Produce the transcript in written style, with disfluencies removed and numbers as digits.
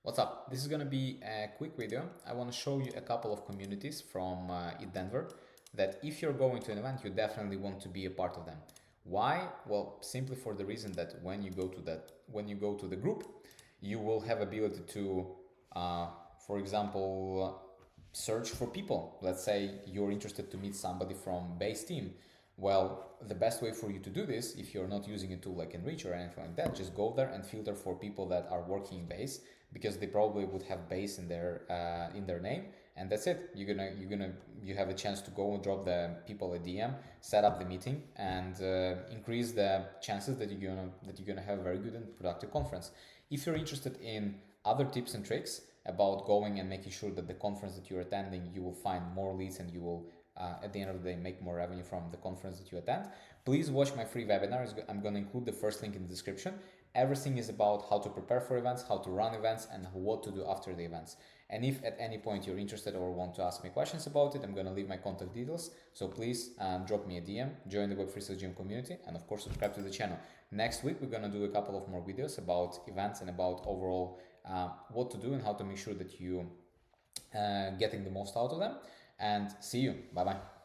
What's up? This is going to be a quick video. I want to show you a couple of communities from ETHDenver that if you're going to an event, you definitely want to be a part of them. Why? Well, simply for the reason that when you go to the group, you will have ability to, for example, search for people. Let's say you're interested to meet somebody from base team. Well, the best way for you to do this, if you're not using a tool like Enrich or anything like that, just go there and filter for people that are working in base, because they probably would have base in their name, and that's it. You have a chance to go and drop the people a DM, set up the meeting, and increase the chances that you're gonna have a very good and productive conference. If you're interested in other tips and tricks about going and making sure that the conference that you're attending, you will find more leads and you will at the end of the day make more revenue from the conference that you attend, please watch my free webinar. I'm going to include the first link in the description. Everything is about how to prepare for events, how to run events, and what to do after the events. And if at any point you're interested or want to ask me questions about it, I'm going to leave my contact details. So please drop me a DM, join the Web3 Sales Gym community, and of course subscribe to the channel. Next week, we're going to do a couple of more videos about events and about overall what to do and how to make sure that you getting the most out of them. And see you. Bye bye.